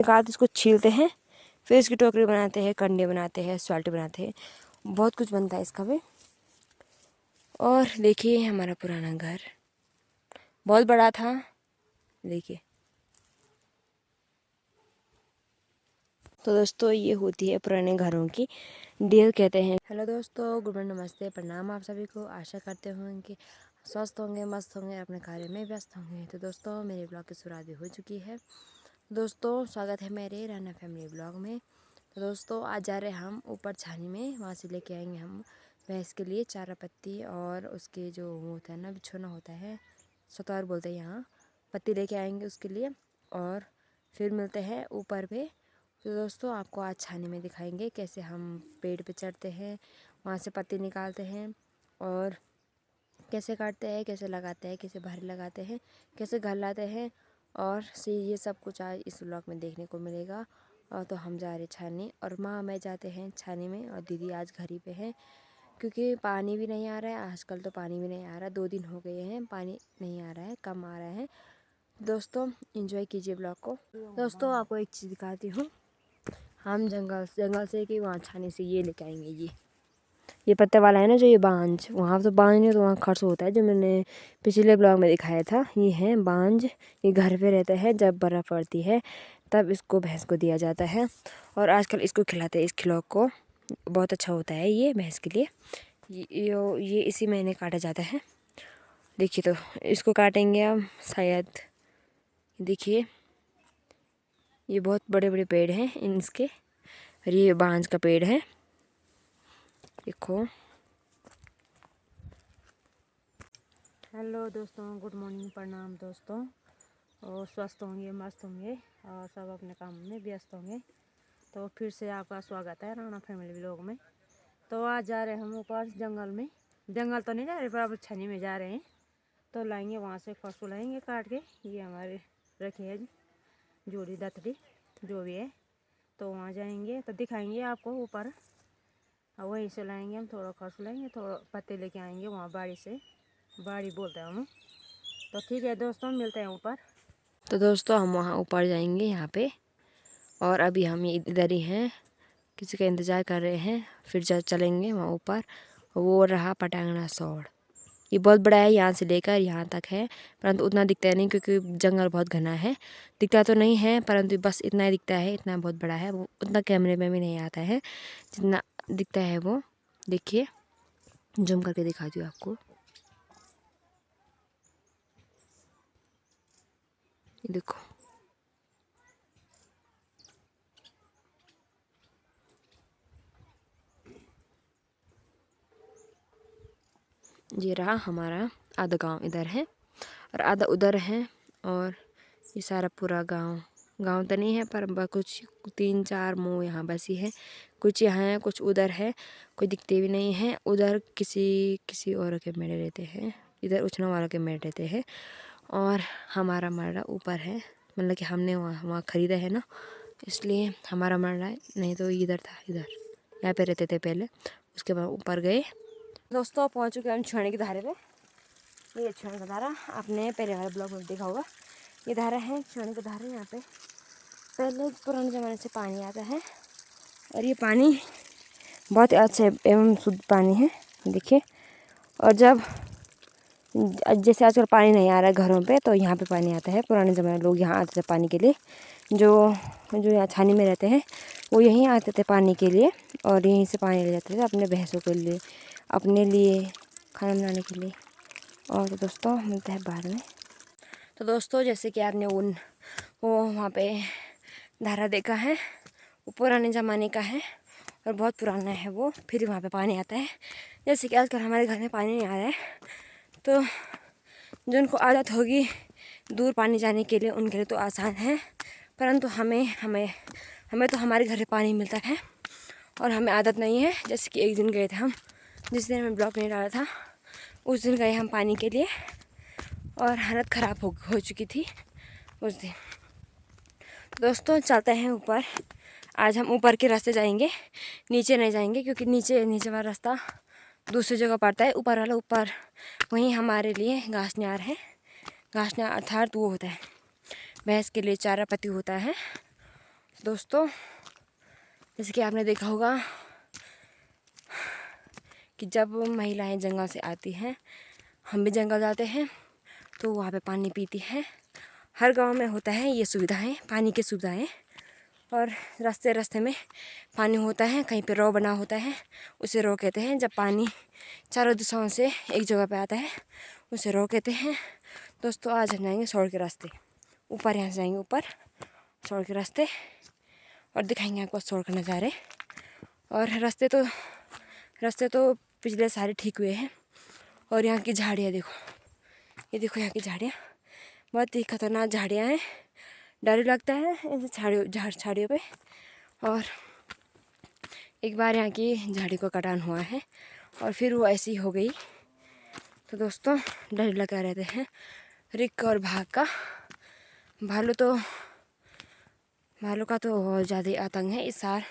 निकालते इसको छीलते हैं, फिर इसकी टोकरी बनाते हैं, कंडे बनाते हैं, स्वाल्टी बनाते हैं, बहुत कुछ बनता है इसका भी। और देखिए हमारा पुराना घर बहुत बड़ा था, देखिए। तो दोस्तों ये होती है पुराने घरों की डील कहते हैं। हेलो दोस्तों, गुड मॉर्निंग, नमस्ते, प्रणाम आप सभी को। आशा करते हैं कि स्वस्थ होंगे, मस्त होंगे, अपने कार्य में व्यस्त होंगे। तो दोस्तों मेरे ब्लॉग की शुरुआत भी हो चुकी है। दोस्तों स्वागत है मेरे राना फैमिली ब्लॉग में। तो दोस्तों आज जा रहे हैं हम ऊपर छानी में, वहाँ से लेके आएंगे हम भैंस के लिए चारा पत्ती और उसके जो होता है ना बिछोना होता है, सतौर बोलते हैं यहाँ, पत्ती लेके आएंगे उसके लिए। और फिर मिलते हैं ऊपर पे। तो दोस्तों आपको आज छानी में दिखाएंगे कैसे हम पेड़ पे चढ़ते हैं, वहाँ से पत्ती निकालते हैं और कैसे काटते हैं, कैसे लगाते हैं, कैसे भारी लगाते हैं, कैसे घर लाते हैं। और ये सब कुछ आज इस व्लॉग में देखने को मिलेगा। और तो हम जा रहे छानी, और माँ मैं जाते हैं छानी में, और दीदी आज घर ही पे है क्योंकि पानी भी नहीं आ रहा है आजकल। तो पानी भी नहीं आ रहा, 2 दिन हो गए हैं पानी नहीं आ रहा है, कम आ रहा है। दोस्तों एंजॉय कीजिए ब्लॉग को। दोस्तों आपको एक चीज़ दिखाती हूँ, हम जंगल से कि वहाँ छानी से ये लेके आएंगे। ये पत्ते वाला है ना जो, ये बांज, वहाँ तो बांज नहीं तो वहाँ खर्च होता है, जो मैंने पिछले ब्लॉग में दिखाया था। ये है बांज, ये घर पे रहता है, जब बर्फ़ पड़ती है तब इसको भैंस को दिया जाता है। और आजकल इसको खिलाते हैं, इस खिलौक को, बहुत अच्छा होता है ये भैंस के लिए। ये इसी महीने काटा जाता है। देखिए तो इसको काटेंगे हम शायद, देखिए ये बहुत बड़े बड़े पेड़ हैं इसके, और ये बांज का पेड़ है, देखो। हेलो दोस्तों, गुड मॉर्निंग, प्रणाम दोस्तों। और स्वस्थ होंगे, मस्त होंगे और सब अपने काम में व्यस्त होंगे। तो फिर से आपका स्वागत है राणा फैमिली व्लॉग में। तो आज जा रहे हैं हम ऊपर जंगल में, जंगल तो नहीं जा रहे पर अब छनी में जा रहे हैं। तो लाएंगे वहाँ से फसू लाएंगे काट के, ये हमारे रखे है जोड़ी दतड़ी जो भी है। तो वहाँ जाएंगे तो दिखाएंगे आपको ऊपर, और वहीं से लाएंगे हम, थोड़ा खसू लाएंगे, थोड़ा पत्ते लेके आएंगे वहाँ बाड़ी से, बाड़ी बोलते हैं हम। तो ठीक है दोस्तों, मिलते हैं ऊपर। तो दोस्तों हम वहाँ ऊपर जाएंगे यहाँ पे, और अभी हम इधर ही हैं, किसी का इंतज़ार कर रहे हैं, फिर चलेंगे वहाँ ऊपर। वो रहा पटांगना सौड़, ये बहुत बड़ा है, यहाँ से लेकर यहाँ तक है, परंतु उतना दिखता नहीं क्योंकि जंगल बहुत घना है। दिखता तो नहीं है परंतु बस इतना ही दिखता है, इतना बहुत बड़ा है, वो उतना कैमरे में भी नहीं आता है जितना दिखता है वो। देखिए जूम करके दिखाती हूँ आपको, देखो। ये रहा हमारा आधा गांव इधर है और आधा उधर है, और ये सारा पूरा गांव तो नहीं है पर कुछ 3-4 मुँह यहाँ बसी है, कुछ यहाँ है कुछ उधर है, कोई दिखते भी नहीं है। उधर किसी और के मेढ़े रहते हैं, इधर उछना वालों के मेढ़े रहते हैं, और हमारा मरड़ा ऊपर है, मतलब कि हमने वहाँ ख़रीदा है ना, इसलिए हमारा मरड़ा है, नहीं तो इधर था, इधर यहाँ पे रहते थे पहले, उसके बाद ऊपर गए। दोस्तों पहुँच चुके हम छानी के धारे पे। ये छानी का धारा आपने पहले वाले ब्लॉग में देखा होगा, ये धारा है छानी का धारा। यहाँ पे पहले पुराने ज़माने से पानी आता है, और ये पानी बहुत अच्छा एवं शुद्ध पानी है, देखिए। और जब जैसे आजकल पानी नहीं आ रहा है घरों पे, तो यहाँ पे पानी आता है। पुराने ज़माने लोग यहाँ आते थे पानी के लिए, जो यहाँ छानी में रहते हैं वो यहीं आते थे पानी के लिए, और यहीं से पानी ले जाते थे अपने भैंसों के लिए, अपने लिए, खाना बनाने के लिए। और तो दोस्तों मिलते हैं बाद में। तो दोस्तों जैसे कि आपने वो वहाँ पे धारा देखा है, वो पुराने ज़माने का है और बहुत पुराना है वो, फिर वहाँ पे पानी आता है। जैसे कि आजकल हमारे घर में पानी नहीं आ रहा है, तो जिनको आदत होगी दूर पानी जाने के लिए उनके लिए तो आसान है, परंतु हमें तो हमारे घर में पानी मिलता है और हमें आदत नहीं है। जैसे कि एक दिन गए थे हम, जिस दिन हमें ब्लॉक नहीं डाला था, उस दिन गए हम पानी के लिए और हालत ख़राब हो चुकी थी उस दिन। दोस्तों चलते हैं ऊपर, आज हम ऊपर के रास्ते जाएंगे, नीचे नहीं जाएंगे क्योंकि नीचे वाला रास्ता दूसरी जगह पड़ता है। ऊपर वाला ऊपर वहीं हमारे लिए घास नियार है, घास नियार अर्थात वो होता है भैंस के लिए चारा पत्ती होता है, दोस्तों जैसे कि आपने देखा होगा कि जब महिलाएं जंगल से आती हैं, हम भी जंगल जाते हैं तो वहाँ पे पानी पीती हैं। हर गांव में होता है ये सुविधाएं, पानी की सुविधाएं। और रास्ते रास्ते में पानी होता है, कहीं पे रो बना होता है, उसे रो कहते हैं। जब पानी चारों दिशाओं से एक जगह पे आता है उसे रो कहते हैं। दोस्तों आज हम जाएंगे सड़क के रास्ते ऊपर, यहाँ से जाएंगे ऊपर सड़क के रास्ते और दिखाएंगे आपको सड़क के नज़ारे। और रास्ते तो पिछले सारे ठीक हुए हैं। और यहाँ की झाड़ियाँ देखो, ये देखो यहाँ की झाड़ियाँ बहुत ही खतरनाक झाड़ियाँ हैं, डर लगता है ऐसे झाड़ियों पे। और एक बार यहाँ की झाड़ी को कटान हुआ है और फिर वो ऐसी हो गई। तो दोस्तों डर लगा रहते हैं रिक और भाग का। भालू का तो बहुत ज़्यादा आतंक है। इस साल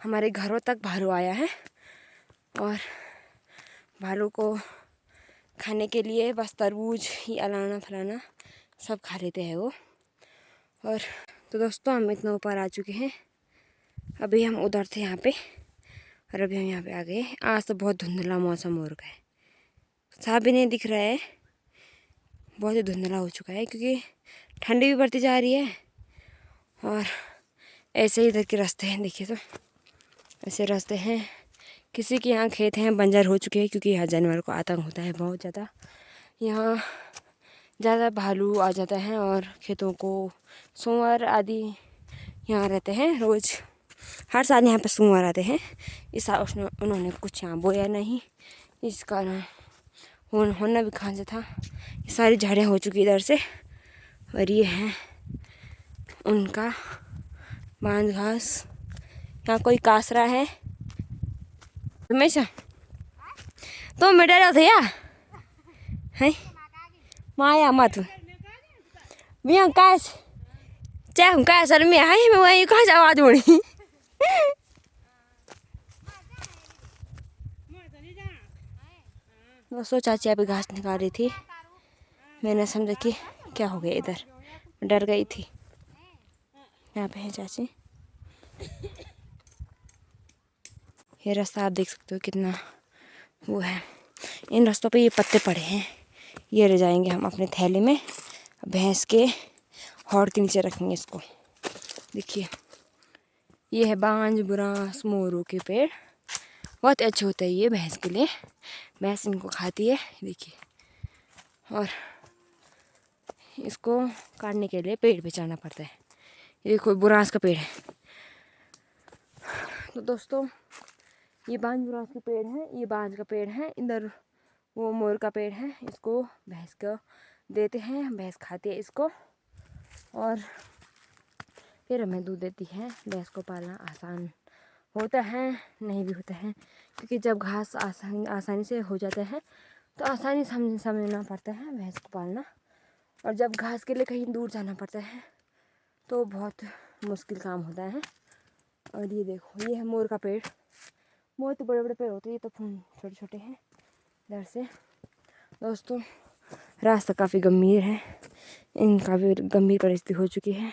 हमारे घरों तक भालू आया है और भालू को खाने के लिए बस तरबूज ही अलाना फलाना सब खा लेते हैं वो। और तो दोस्तों हम इतना ऊपर आ चुके हैं, अभी हम उधर थे यहाँ पे और अभी हम यहाँ पे आ गए। आज तो बहुत धुंधला मौसम हो रखा है, साफ भी नहीं दिख रहा है, बहुत ही धुंधला हो चुका है क्योंकि ठंडी भी बढ़ती जा रही है। और ऐसे ही इधर के रास्ते हैं, देखिए तो ऐसे रास्ते हैं। किसी के यहाँ खेत हैं बंजर हो चुके हैं क्योंकि यहाँ जानवर को आतंक होता है बहुत ज़्यादा। यहाँ ज़्यादा भालू आ जाता है और खेतों को सूअर आदि यहाँ रहते हैं रोज़। हर साल यहाँ पे सूअर आते हैं। इस साल उन्होंने कुछ यहाँ बोया नहीं, इस कारण होना भी कहाँ से था। ये सारी झाड़ियाँ हो चुकी इधर से और ये है उनका बांध घास। यहाँ कोई कासरा है हमेशा तो मैं डरा था या है माया मत मैं काश चाहे हम का सर में आई मैं वही कहाँ से आवाज उड़ी। दोस्तों चाची अभी घास निकाल रही थी, मैंने समझा कि क्या हो गया इधर, डर गई थी। यहाँ पे है चाची। ये रास्ता आप देख सकते हो कितना वो है। इन रास्तों पे ये पत्ते पड़े हैं, ये ले जाएंगे हम अपने थैले में, भैंस के हौड़ के नीचे रखेंगे इसको। देखिए ये है बांज बुरांस मोरू के पेड़, बहुत अच्छे होते हैं ये भैंस के लिए, भैंस इनको खाती है। देखिए और इसको काटने के लिए पेड़ पे चढ़ना पड़ता है। ये कोई बुरांस का पेड़ है। तो दोस्तों ये बांज बुरांस के पेड़ है, ये बांज का पेड़ है, इधर वो मोर का पेड़ है। इसको भैंस को देते हैं, भैंस खाती है इसको और फिर हमें दूध देती है। भैंस को पालना आसान होता है, नहीं भी होता है क्योंकि जब घास आसानी से हो जाता है तो आसानी समझना पड़ता है भैंस को पालना। और जब घास के लिए कहीं दूर जाना पड़ता है तो बहुत मुश्किल काम होता है। और ये देखो ये है मोर का पेड़, मोर तो बड़े बड़े पेड़ होते हैं, ये तो छोटे छोटे हैं इधर से। दोस्तों रास्ता काफ़ी गंभीर है, इनका भी गंभीर परिस्थिति हो चुकी है।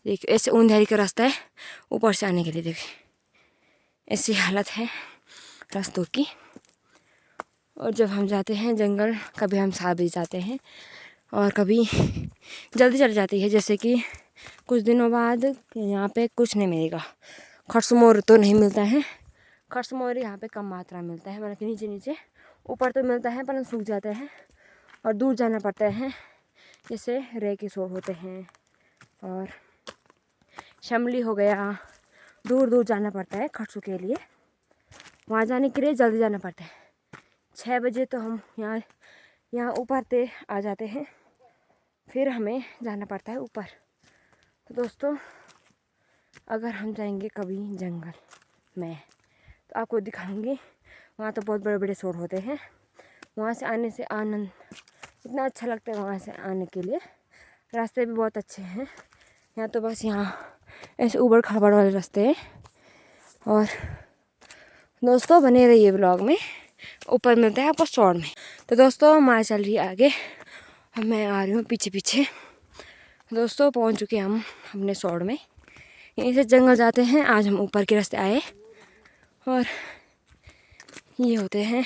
देखिए ऐसे ऊंधारी का रास्ता है ऊपर से आने के लिए, देखिए ऐसी हालत है रास्तों की। और जब हम जाते हैं जंगल, कभी हम साथ भी जाते हैं और कभी जल्दी चल जाती है। जैसे कि कुछ दिनों बाद यहाँ पे कुछ नहीं मिलेगा, खरसमोर तो नहीं मिलता है, खरसमोर यहाँ पे कम मात्रा में मिलता है, मतलब कि नीचे नीचे, ऊपर तो मिलता है पर सूख जाता है और दूर जाना पड़ता है। जैसे रे के सोर होते हैं और शमली हो गया, दूर दूर जाना पड़ता है खरसू के लिए। वहाँ जाने के लिए जल्दी जाना पड़ता है। 6 बजे तो हम यहाँ ऊपर से आ जाते हैं, फिर हमें जाना पड़ता है ऊपर। तो दोस्तों अगर हम जाएंगे कभी जंगल में तो आपको दिखाऊंगी, वहाँ तो बहुत बड़े बड़े सोर होते हैं। वहाँ से आने से आनंद इतना अच्छा लगता है, वहाँ से आने के लिए रास्ते भी बहुत अच्छे हैं। यहाँ तो बस यहाँ ऐसे ऊबड़ खाबड़ वाले रास्ते हैं। और दोस्तों बने रहिए ब्लॉग में, ऊपर मिलता है आपको शॉर्ट में। तो दोस्तों हमारी चल रही है आगे और मैं आ रही हूँ पीछे पीछे। दोस्तों पहुँच चुके हम अपने शॉर्ट में, यहीं से जंगल जाते हैं। आज हम ऊपर के रास्ते आए और ये होते हैं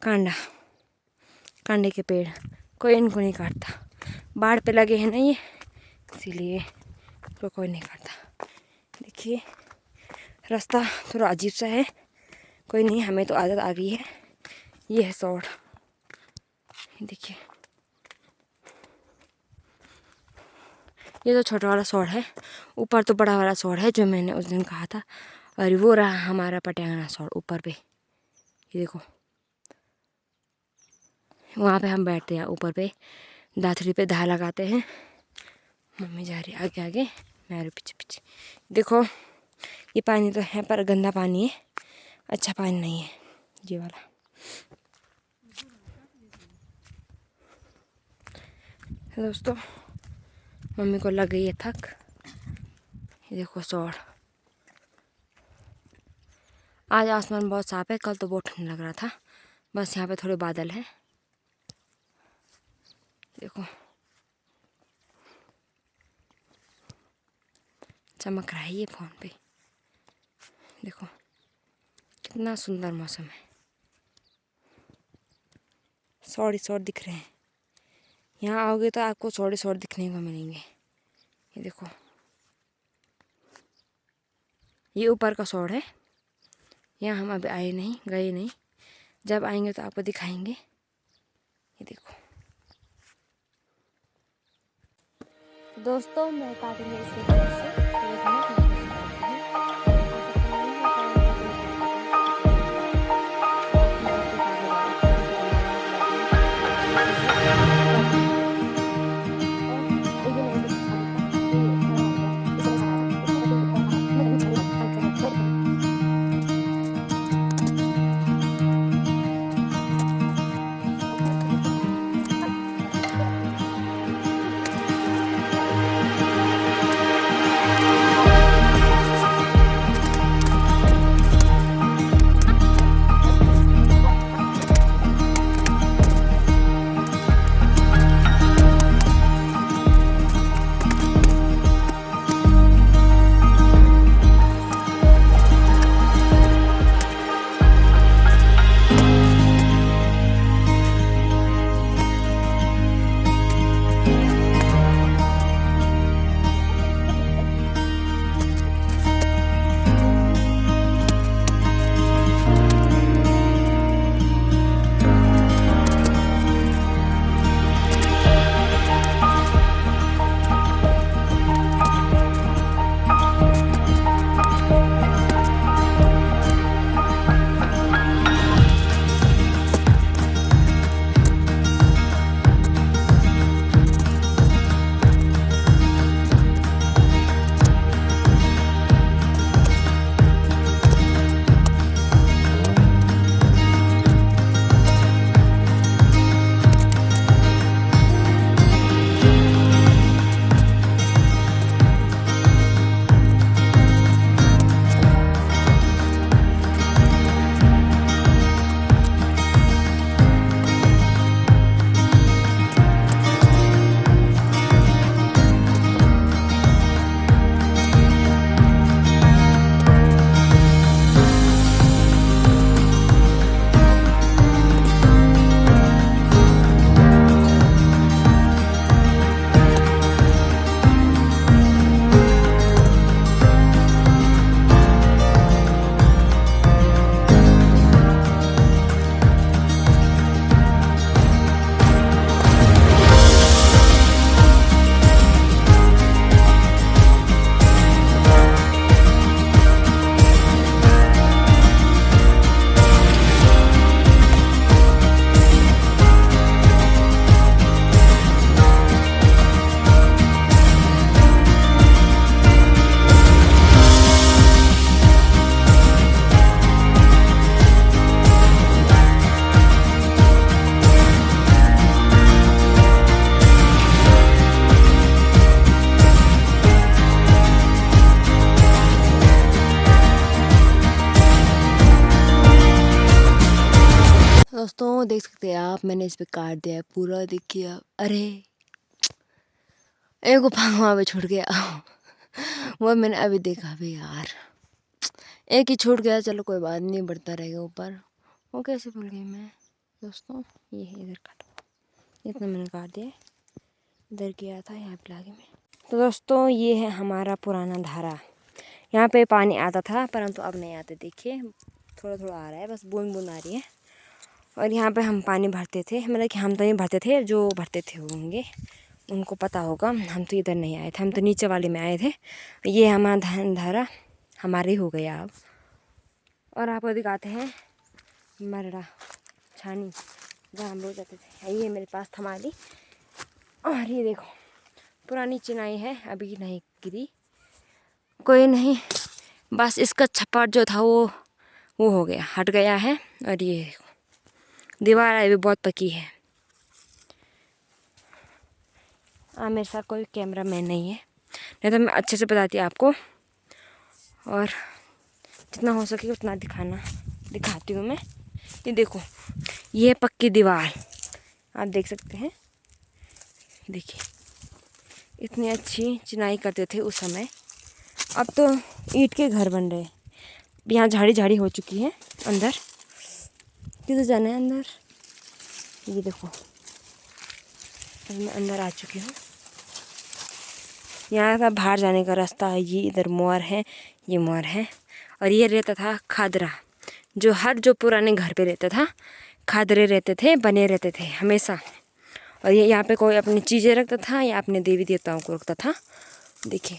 कांडे के पेड़। कोई इनको नहीं काटता, बाढ़ पे लगे हैं ना ये, इसीलिए कोई नहीं काटता। देखिए रास्ता थोड़ा अजीब सा है, कोई नहीं, हमें तो आदत आ गई है। ये है सौड़, देखिए ये तो छोटा वाला सौड़ है, ऊपर तो बड़ा वाला सौड़ है जो मैंने उस दिन कहा था। और वो रहा हमारा पटियांगना सौड़ ऊपर पे, ये देखो वहाँ पे हम बैठते हैं, ऊपर पे दाथड़ी पे धा लगाते हैं। मम्मी जा रही आगे आगे, मैं आ रही पीछे पीछे। देखो ये पानी तो है पर गंदा पानी है, अच्छा पानी नहीं है ये वाला। दोस्तों मम्मी को लग गई है थक। ये देखो सौड़, आज आसमान बहुत साफ है, कल तो बहुत ठंड लग रहा था। बस यहाँ पे थोड़े बादल हैं, देखो चमक रहा है ये फ़ोन पे। देखो कितना सुंदर मौसम है, सौड़ ही सौड़ दिख रहे हैं। यहाँ आओगे तो आपको सौड़ ही सौड़ दिखने को मिलेंगे। ये देखो ये ऊपर का सौड़ है, यहाँ हम अभी आए नहीं, गए नहीं, जब आएंगे तो आपको दिखाएंगे। ये देखो दोस्तों मैं काटूंगी इस वीडियो से, दोस्तों देख सकते हैं आप, मैंने इस पे काट दिया है पूरा, देखिए आप। अरे एक गुफा वहाँ पे छूट गया। वो मैंने अभी देखा भी यार, एक ही छूट गया, चलो कोई बात नहीं, बढ़ता रहेगा ऊपर। वो कैसे भूल गई मैं दोस्तों, ये है इधर काट, इतना मैंने काट दिया, इधर किया था यहाँ पे लाके मैं। तो दोस्तों ये है हमारा पुराना धारा, यहाँ पे पानी आता था परंतु अब नहीं आते, देखिए थोड़ा थोड़ा आ रहा है, बस बूंद बूंद आ रही है। और यहाँ पे हम पानी भरते थे, मतलब कि हम तो नहीं भरते थे, जो भरते थे होंगे उनको पता होगा, हम तो इधर नहीं आए थे, हम तो नीचे वाले में आए थे। ये हमारा धारा हमारे हो गया अब। और आपको दिखाते हैं मरड़ा छानी जहाँ हम लोग जाते थे, ये मेरे पास थमाली। और ये देखो पुरानी चिनाई है, अभी नहीं गिरी, कोई नहीं, बस इसका छप्पर जो था वो हो गया, हट गया है। और ये देखो दीवार अभी बहुत पकी है। मेरे साथ कोई कैमरा मैन नहीं है, नहीं तो मैं अच्छे से बताती आपको, और जितना हो सके उतना दिखाती हूँ मैं। ये देखो ये पक्की दीवार आप देख सकते हैं, देखिए इतनी अच्छी चिनाई करते थे उस समय। अब तो ईंट के घर बन रहे, यहाँ झाड़ी झाड़ी हो चुकी है। अंदर किधर जाना है अंदर, ये देखो मैं अंदर आ चुकी हूँ। यहाँ था बाहर जाने का रास्ता है, ये इधर मोर है, ये मोर है। और ये रहता था खादरा, जो पुराने घर पे रहता था, खादरे रहते थे, बने रहते थे हमेशा। और ये यहाँ पे कोई अपनी चीज़ें रखता था या अपने देवी देवताओं को रखता था। देखिए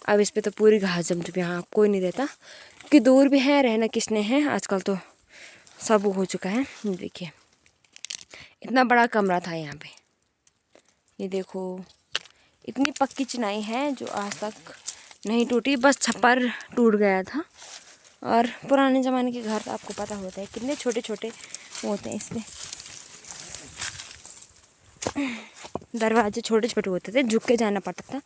अब इस पे तो पूरी घास जम चुकी है, यहाँ कोई नहीं रहता, क्योंकि दूर भी है, रहना किसने है, आजकल तो सब हो चुका है। देखिए इतना बड़ा कमरा था यहाँ पे, ये देखो इतनी पक्की चिनाई है जो आज तक नहीं टूटी, बस छप्पर टूट गया था। और पुराने ज़माने के घर तो आपको पता होता है कितने छोटे छोटे होते हैं, इसमें दरवाजे छोटे छोटे होते थे, झुक के जाना पड़ता था,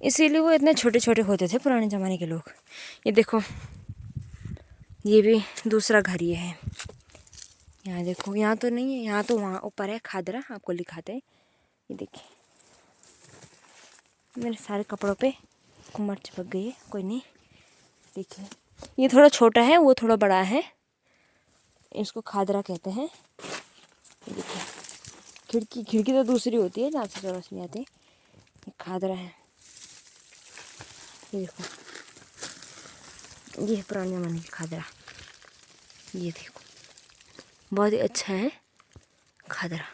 इसीलिए वो इतने छोटे छोटे होते थे पुराने ज़माने के लोग। ये देखो ये भी दूसरा घर ये है, यहाँ देखो, यहाँ तो नहीं है, यहाँ तो वहाँ ऊपर है खादरा, आपको लिखाते हैं। ये देखिए मेरे सारे कपड़ों पे कुम्हार चिपक गई है, कोई नहीं। देखिए ये थोड़ा छोटा है, वो थोड़ा बड़ा है, इसको खादरा कहते हैं। देखिए खिड़की तो दूसरी होती है जहाँ से रोशनी आती है, ये खादरा है। ये देखो ये है पुराने ज़माने की खादरा, ये देखो बहुत ही अच्छा है खादरा।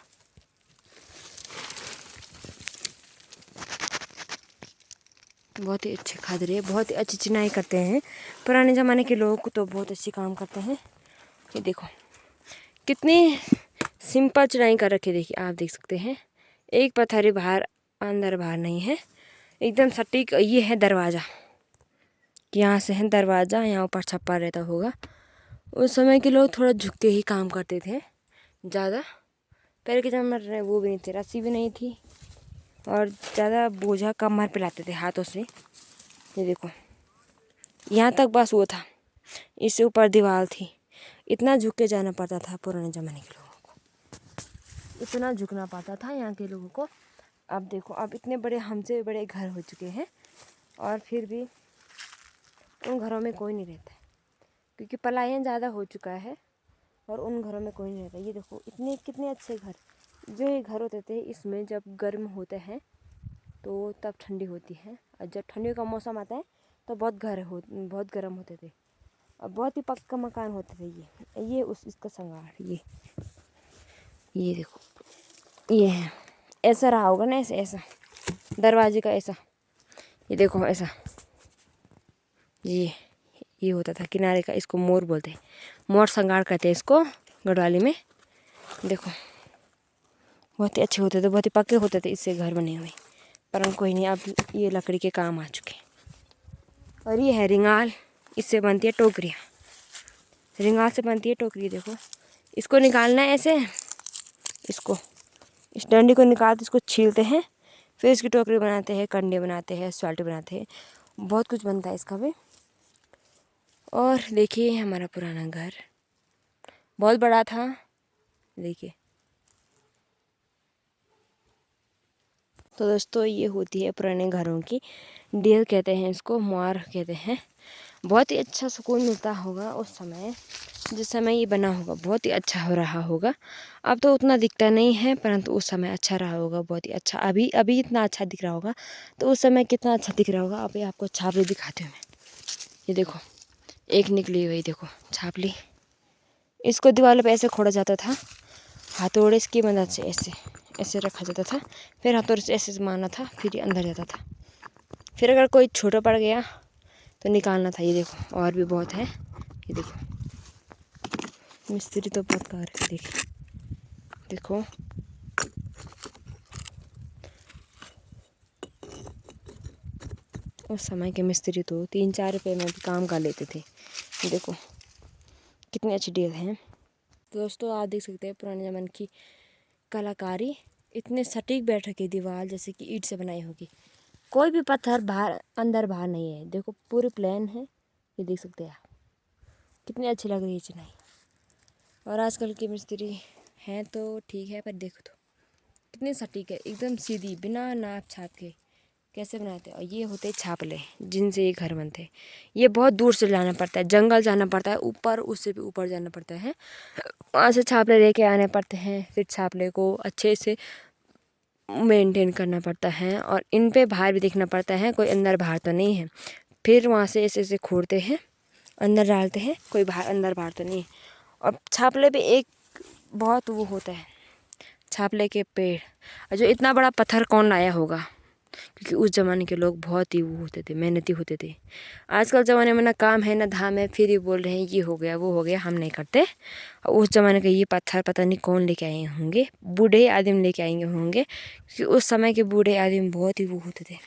बहुत ही अच्छे खादरे, बहुत ही अच्छी चिनाई करते हैं पुराने ज़माने के लोग, तो बहुत अच्छी काम करते हैं। ये देखो कितनी सिंपल चिनाई कर रखी, देखिए आप देख सकते हैं, एक पत्थर बाहर अंदर बाहर नहीं है, एकदम सटीक। ये है दरवाज़ा, यहाँ से है दरवाज़ा, यहाँ ऊपर छप्पर रहता होगा। उस समय के लोग थोड़ा झुक के ही काम करते थे ज़्यादा, पहले के ज़माने में वो भी नहीं थे, रस्सी भी नहीं थी, और ज़्यादा बोझा कमर पे लाते थे हाथों से। ये देखो यहाँ तक बस वो था, इससे ऊपर दीवार थी, इतना झुक के जाना पड़ता था पुराने ज़माने के लोगों को, इतना झुकना पड़ता था यहाँ के लोगों को। अब देखो अब इतने बड़े हमसे बड़े घर हो चुके हैं, और फिर भी उन घरों में कोई नहीं रहता है, क्योंकि पलायन ज़्यादा हो चुका है, और उन घरों में कोई नहीं रहता। ये देखो इतने कितने अच्छे घर, जो ये घर होते थे, इसमें जब गर्म होते हैं तो तब ठंडी होती है, और जब ठंडियों का मौसम आता है तो बहुत गर्म होते थे, और बहुत ही पक्का मकान होते थे। ये इसका संगार, ये देखो ये है, ऐसा रहा होगा ना, ऐसा दरवाजे का ऐसा, ये देखो ऐसा, ये होता था किनारे का, इसको मोर बोलते हैं, मोर संगार कहते हैं इसको गढ़वाली में। देखो बहुत ही अच्छे होते थे, बहुत ही पक्के होते थे इससे घर बने हुए, पर कोई नहीं, अब ये लकड़ी के काम आ चुके। और ये है रिंगाल, इससे बनती है टोकरियाँ, रिंगाल से बनती है टोकरी। देखो इसको निकालना है ऐसे, इसको इस डंडी को निकालते, इसको छीलते हैं, फिर इसकी टोकरी बनाते हैं, कंडे बनाते हैं, स्वाल्टी बनाते हैं, बहुत कुछ बनता है इसका भी। और देखिए हमारा पुराना घर बहुत बड़ा था, देखिए तो दोस्तों ये होती है पुराने घरों की डेल कहते हैं, इसको मुआर कहते हैं। बहुत ही अच्छा सुकून मिलता होगा उस समय, जिस समय ये बना होगा बहुत ही अच्छा हो रहा होगा। अब तो उतना दिखता नहीं है, परंतु उस समय अच्छा रहा होगा, बहुत ही अच्छा। अभी अभी इतना अच्छा दिख रहा होगा तो उस समय कितना अच्छा दिख रहा होगा। अभी आपको छापली दिखाती हूँ मैं। ये देखो एक निकली हुई, देखो छापली। इसको दीवार पे ऐसे खोड़ा जाता था, हथौड़े की मदद से ऐसे ऐसे रखा जाता था, फिर हथौड़े से ऐसे मारना था, फिर ये अंदर जाता था। फिर अगर कोई छोटा पड़ गया तो निकालना था। ये देखो और भी बहुत है। ये देखो मिस्त्री तो बहुत कार है, देखिए देखो। उस समय के मिस्त्री तो 3-4 रुपये में भी काम कर लेते थे। ये देखो कितनी अच्छी डील है। तो दोस्तों आप देख सकते हैं पुराने ज़माने की कलाकारी, इतने सटीक बैठ रखी दीवार जैसे कि ईंट से बनाई होगी। कोई भी पत्थर बाहर अंदर बाहर नहीं है, देखो पूरी प्लेन है। ये देख सकते हैं आप कितनी अच्छी लग रही है चिनाई। और आजकल के मिस्त्री हैं तो ठीक है, पर देखो तो कितनी सटीक है, एकदम सीधी, बिना नाप छाप के कैसे बनाते हैं। और ये होते छापले, जिनसे ये घर बनते हैं। ये बहुत दूर से लाना पड़ता है, जंगल जाना पड़ता है, ऊपर उससे भी ऊपर जाना पड़ता है, वहाँ से छापले लेके आने पड़ते हैं। फिर छापले को अच्छे से मेंटेन करना पड़ता है, और इन पे बाहर भी देखना पड़ता है कोई अंदर बाहर तो नहीं है। फिर वहाँ से ऐसे ऐसे खोदते हैं, अंदर डालते हैं, कोई बाहर अंदर बाहर तो नहीं है। और छापले पे एक बहुत वो होता है, छापले के पेड़, और जो इतना बड़ा पत्थर कौन लाया होगा, क्योंकि उस ज़माने के लोग बहुत ही वो होते थे, मेहनती होते थे। आजकल ज़माने में ना काम है ना धाम है, फिर ही बोल रहे हैं ये हो गया वो हो गया, हम नहीं करते। और उस ज़माने का ये पत्थर पता नहीं कौन लेके आए होंगे, बूढ़े आदमी लेके आएंगे होंगे, क्योंकि उस समय के बूढ़े आदमी बहुत ही वो होते थे,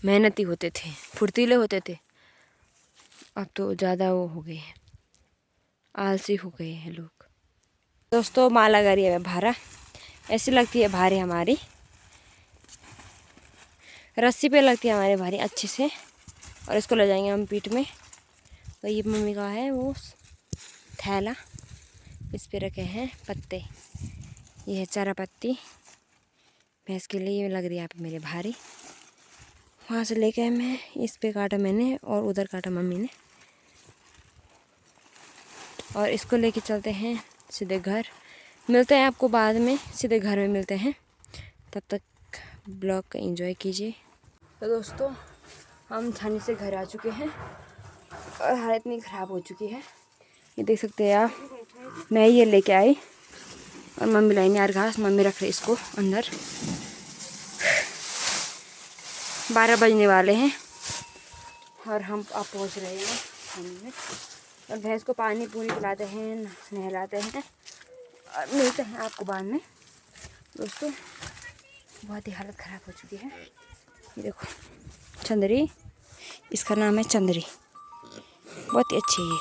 मेहनती होते थे, फुर्तीले होते थे। अब तो ज़्यादा वो हो गए हैं, आलसी हो गए हैं लोग। दोस्तों माला गरी है भारा, ऐसी लगती है भारी, हमारी रस्सी पे लगती है हमारे भारी अच्छे से। और इसको ले जाएंगे हम पीठ में। तो ये मम्मी का है वो थैला, इस पे रखे हैं पत्ते, ये है चारा पत्ती भैंस के लिए। लग रही है यहाँ पे मेरे भारी। वहाँ से लेके मैं इस पे काटा मैंने और उधर काटा मम्मी ने, और इसको लेके चलते हैं सीधे घर। मिलते हैं आपको बाद में, सीधे घर में मिलते हैं। तब तक ब्लॉग का एंजॉय कीजिए। तो दोस्तों हम छानी से घर आ चुके हैं, और हालत इतनी ख़राब हो चुकी है, ये देख सकते हैं आप। मैं ये लेके आई और मम्मी लाई यार घास, मम्मी रख रही इसको अंदर। 12 बजने वाले हैं और हम अब पहुंच रहे हैं खाने में। और भैंस को पानी पूरी पिलाते हैं, नहलाते हैं, और मिलते हैं आपको बाद में। दोस्तों बहुत ही हालत ख़राब हो चुकी है। ये देखो चंदरी, इसका नाम है चंदरी, बहुत ही अच्छी है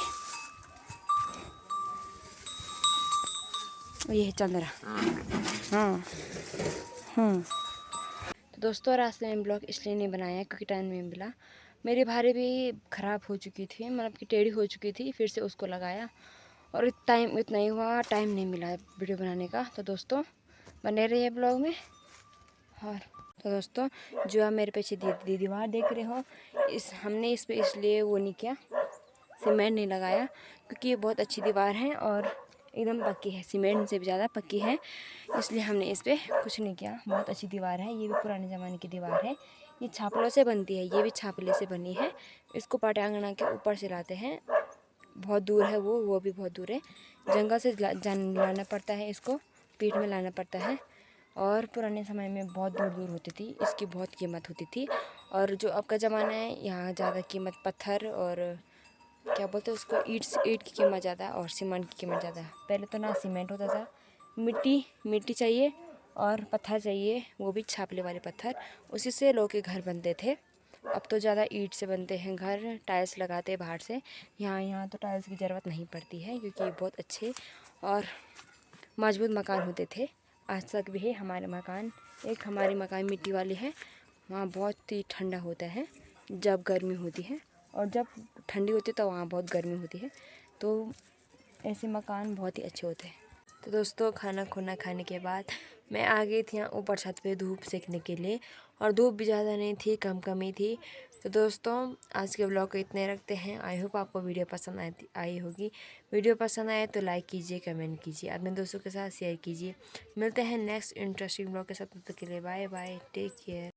ये है चंद्रा। हाँ हाँ। तो दोस्तों रास्ते में ब्लॉग इसलिए नहीं बनाया क्योंकि टाइम नहीं मिला। मेरी भारी भी ख़राब हो चुकी थी, मतलब कि टेढ़ी हो चुकी थी, फिर से उसको लगाया, और टाइम इतना ही हुआ, टाइम नहीं मिला वीडियो बनाने का। तो दोस्तों बने रहिए ब्लॉग में। और तो दोस्तों जो आप मेरे पीछे दीवार देख रहे हो, हमने इस पर इसलिए वो नहीं किया, सीमेंट नहीं लगाया, क्योंकि ये बहुत अच्छी दीवार है और एकदम पक्की है, सीमेंट से भी ज़्यादा पक्की है, इसलिए हमने इस पर कुछ नहीं किया। बहुत अच्छी दीवार है, ये भी पुराने ज़माने की दीवार है, ये छापलों से बनती है, ये भी छापले से बनी है। इसको पाटांगना के ऊपर से लाते हैं, बहुत दूर है वो भी बहुत दूर है, जंगल से लाना पड़ता है, इसको पीठ में लाना पड़ता है। और पुराने समय में बहुत दूर दूर होती थी, इसकी बहुत कीमत होती थी। और जो अब का ज़माना है, यहाँ ज़्यादा कीमत पत्थर और क्या बोलते हैं उसको, ईंट की कीमत ज़्यादा और सीमेंट की कीमत ज़्यादा। पहले तो ना सीमेंट होता था, मिट्टी चाहिए और पत्थर चाहिए, वो भी छापले वाले पत्थर, उसी से लोग के घर बनते थे। अब तो ज़्यादा ईंट से बनते हैं घर, टाइल्स लगाते हैं बाहर से। यहाँ तो टाइल्स की ज़रूरत नहीं पड़ती है, क्योंकि ये बहुत अच्छे और मजबूत मकान होते थे। आज तक भी है हमारे मकान। एक हमारी मकान मिट्टी वाली है, वहाँ बहुत ही ठंडा होता है जब गर्मी होती है, और जब ठंडी होती है तो वहाँ बहुत गर्मी होती है। तो ऐसे मकान बहुत ही अच्छे होते हैं। तो दोस्तों खाना खुना खाने के बाद मैं आ गई थी यहाँ ऊपर छत पे धूप सेकने के लिए, और धूप भी ज़्यादा नहीं थी, कम कम ही थी। तो दोस्तों आज के ब्लॉग को इतने रखते हैं। आई होप आपको वीडियो पसंद आई होगी। वीडियो पसंद आए तो लाइक कीजिए, कमेंट कीजिए, अपने दोस्तों के साथ शेयर कीजिए। मिलते हैं नेक्स्ट इंटरेस्टिंग ब्लॉग के साथ। तब तक के लिए बाय बाय, टेक केयर।